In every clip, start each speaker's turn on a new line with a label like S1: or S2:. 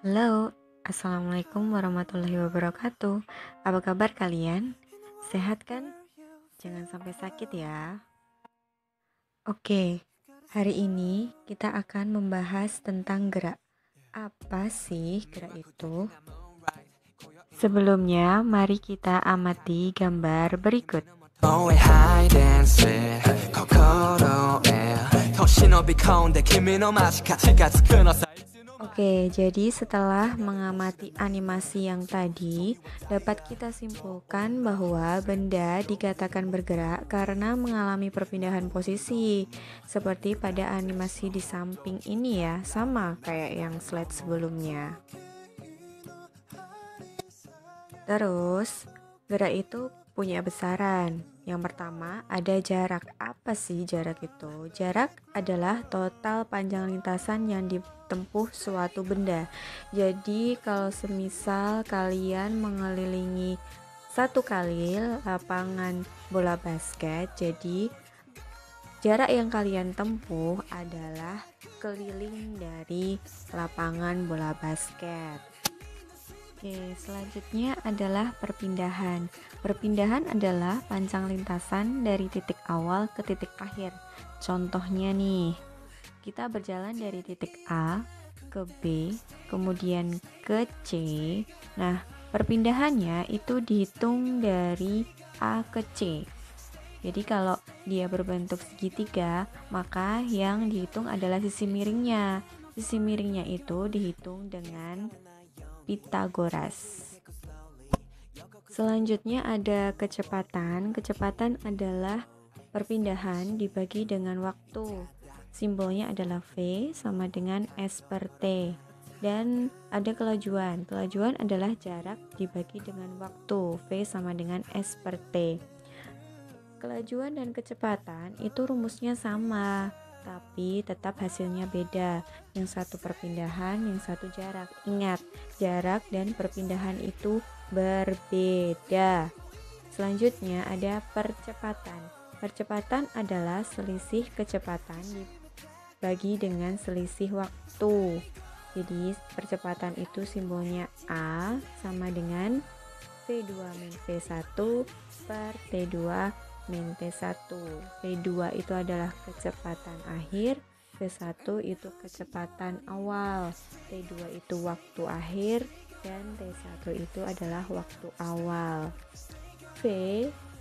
S1: Halo, Assalamualaikum warahmatullahi wabarakatuh. Apa kabar kalian? Sehat kan? Jangan sampai sakit ya. Oke, hari ini kita akan membahas tentang gerak. Apa sih gerak itu? Sebelumnya, mari kita amati gambar berikut. Oke, jadi setelah mengamati animasi yang tadi, dapat kita simpulkan bahwa benda dikatakan bergerak karena mengalami perpindahan posisi, seperti pada animasi di samping ini ya, sama kayak yang slide sebelumnya. Terus, gerak itu punya besaran. Yang pertama, ada jarak. Apa sih jarak itu? Jarak adalah total panjang lintasan yang ditempuh suatu benda. Jadi, kalau semisal kalian mengelilingi satu kali lapangan bola basket, jadi jarak yang kalian tempuh adalah keliling dari lapangan bola basket. Oke, selanjutnya adalah perpindahan. Perpindahan adalah panjang lintasan dari titik awal ke titik akhir. Contohnya nih, kita berjalan dari titik A ke B, kemudian ke C. Nah, perpindahannya itu dihitung dari A ke C. Jadi kalau dia berbentuk segitiga, maka yang dihitung adalah sisi miringnya. Sisi miringnya itu dihitung dengan Pitagoras. Selanjutnya ada kecepatan. Kecepatan adalah perpindahan dibagi dengan waktu. Simbolnya adalah V sama dengan S per T. Dan ada kelajuan. Kelajuan adalah jarak dibagi dengan waktu. V sama dengan S per T. Kelajuan dan kecepatan itu rumusnya sama, tapi tetap hasilnya beda. Yang satu perpindahan, yang satu jarak. Ingat, jarak dan perpindahan itu berbeda. Selanjutnya ada percepatan. Percepatan adalah selisih kecepatan dibagi dengan selisih waktu. Jadi percepatan itu simbolnya A sama dengan V2 min V1 per T2 min T1. V2 itu adalah kecepatan akhir, V1 itu kecepatan awal, T2 itu waktu akhir, dan T1 itu adalah waktu awal. V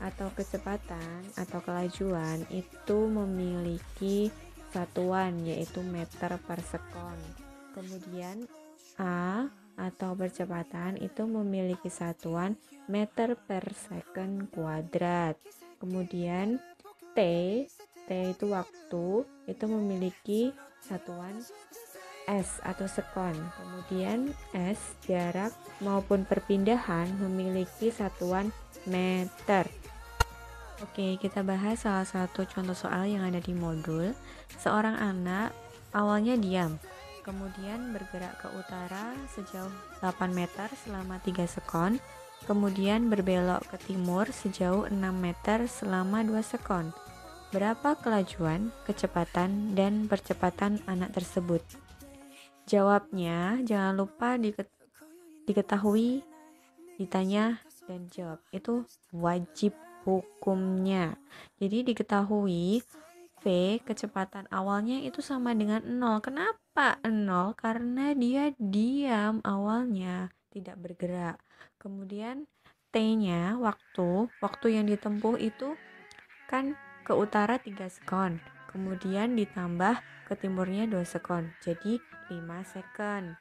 S1: atau kecepatan atau kelajuan itu memiliki satuan yaitu meter per sekon. Kemudian A atau percepatan itu memiliki satuan meter per second kuadrat. Kemudian T itu waktu, itu memiliki satuan S atau sekon. Kemudian S jarak maupun perpindahan memiliki satuan meter. Oke, kita bahas salah satu contoh soal yang ada di modul. Seorang anak awalnya diam, kemudian bergerak ke utara sejauh 8 meter selama 3 sekon, kemudian berbelok ke timur sejauh 6 meter selama 2 sekon. Berapa kelajuan, kecepatan, dan percepatan anak tersebut? Jawabnya jangan lupa diketahui, ditanya, dan jawab. Itu wajib hukumnya. Jadi diketahui V kecepatan awalnya itu sama dengan 0. Kenapa 0? Karena dia diam awalnya, tidak bergerak. Kemudian T-nya waktu yang ditempuh itu kan ke utara 3 sekon. Kemudian ditambah ke timurnya 2 sekon. Jadi 5 sekon.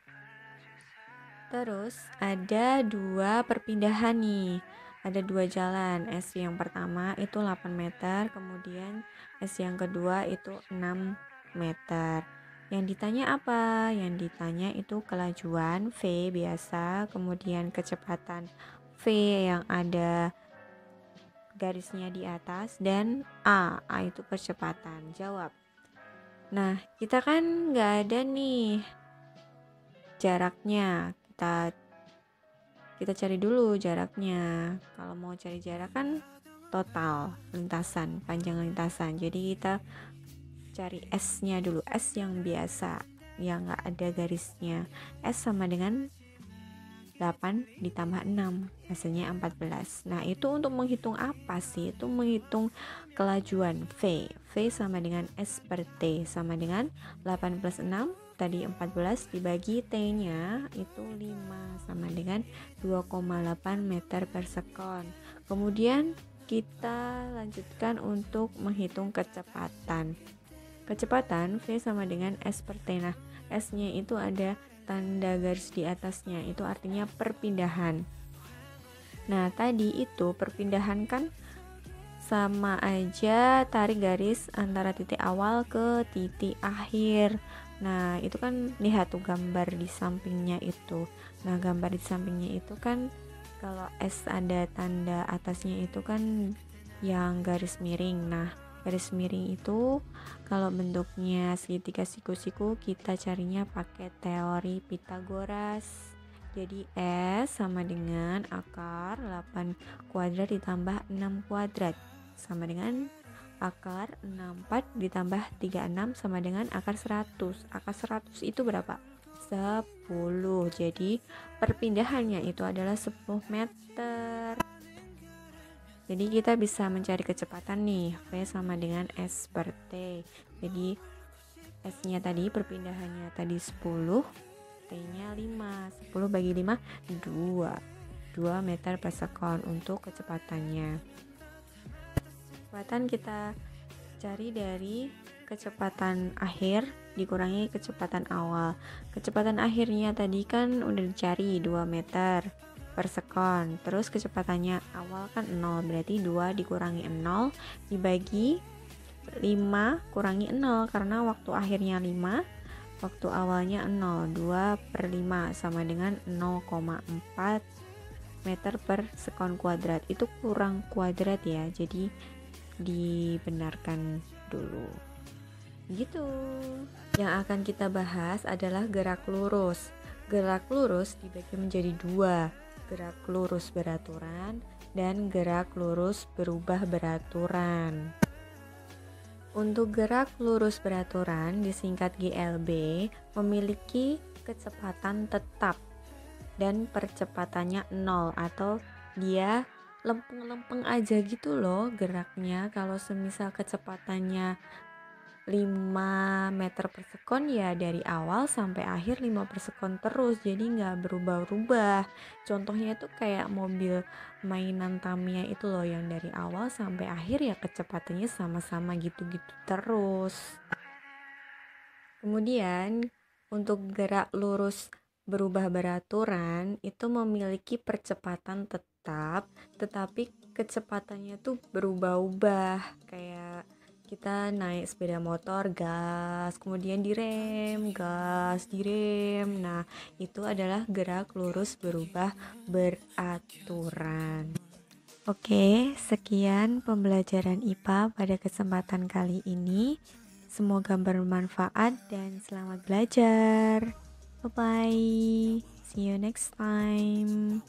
S1: Terus ada dua perpindahan nih. Ada dua jalan. S yang pertama itu 8 meter, kemudian S yang kedua itu 6 meter. Yang ditanya apa? Yang ditanya itu kelajuan V biasa, kemudian kecepatan V yang ada garisnya di atas, dan A itu percepatan. Jawab. Nah, kita kan nggak ada nih jaraknya. Kita cari dulu jaraknya. Kalau mau cari jarak kan total lintasan, panjang lintasan. Jadi kita cari S-nya dulu, S yang biasa. yang nggak ada garisnya. S sama dengan 8 ditambah 6 hasilnya 14. Nah itu untuk menghitung apa sih? Itu menghitung kelajuan V. V sama dengan S per T sama dengan 8 plus 6 tadi 14 dibagi T nya itu 5 sama dengan 2,8 meter per sekon. Kemudian kita lanjutkan untuk menghitung kecepatan. Kecepatan V sama dengan S per T. Nah S nya itu ada tanda garis di atasnya, itu artinya perpindahan. Nah tadi itu perpindahan kan sama aja tarik garis antara titik awal ke titik akhir. Nah itu kan lihat tuh gambar di sampingnya itu. Nah gambar di sampingnya itu kan kalau S ada tanda atasnya itu kan yang garis miring. Nah garis miring itu kalau bentuknya segitiga siku-siku kita carinya pakai teori Pitagoras. Jadi S sama dengan akar 8 kuadrat ditambah 6 kuadrat sama dengan akar 64 ditambah 36 sama dengan akar 100. Akar 100 itu berapa? 10. Jadi perpindahannya itu adalah 10 meter. Jadi kita bisa mencari kecepatan nih, V sama dengan S per T. Jadi S nya tadi perpindahannya tadi 10, T nya 5. 10 bagi 5 2 meter per sekon untuk kecepatannya. Kecepatan kita cari dari kecepatan akhir dikurangi kecepatan awal. Kecepatan akhirnya tadi kan udah dicari 2 meter per sekon. Terus kecepatannya awal kan 0, berarti 2 dikurangi 0 dibagi 5 kurangi 0 karena waktu akhirnya 5, waktu awalnya 0. 2 per 5 sama dengan 0,4 meter per sekon kuadrat. Itu kurang kuadrat ya, jadi dibenarkan dulu. Gitu. Yang akan kita bahas adalah gerak lurus. Gerak lurus dibagi menjadi 2, gerak lurus beraturan dan gerak lurus berubah beraturan. Untuk gerak lurus beraturan disingkat GLB memiliki kecepatan tetap dan percepatannya 0 atau dia lempeng-lempeng aja gitu loh geraknya. Kalau semisal kecepatannya 5 meter per sekon ya dari awal sampai akhir 5 per sekon terus, jadi nggak berubah-ubah. Contohnya itu kayak mobil mainan Tamiya itu loh, yang dari awal sampai akhir ya kecepatannya sama-sama gitu-gitu terus. Kemudian untuk gerak lurus berubah beraturan itu memiliki percepatan tetap, tetapi kecepatannya tuh berubah-ubah. Kayak kita naik sepeda motor, gas, kemudian direm, gas, direm. Nah, itu adalah gerak lurus berubah beraturan. Oke, sekian pembelajaran IPA pada kesempatan kali ini. Semoga bermanfaat dan selamat belajar. Bye-bye. See you next time.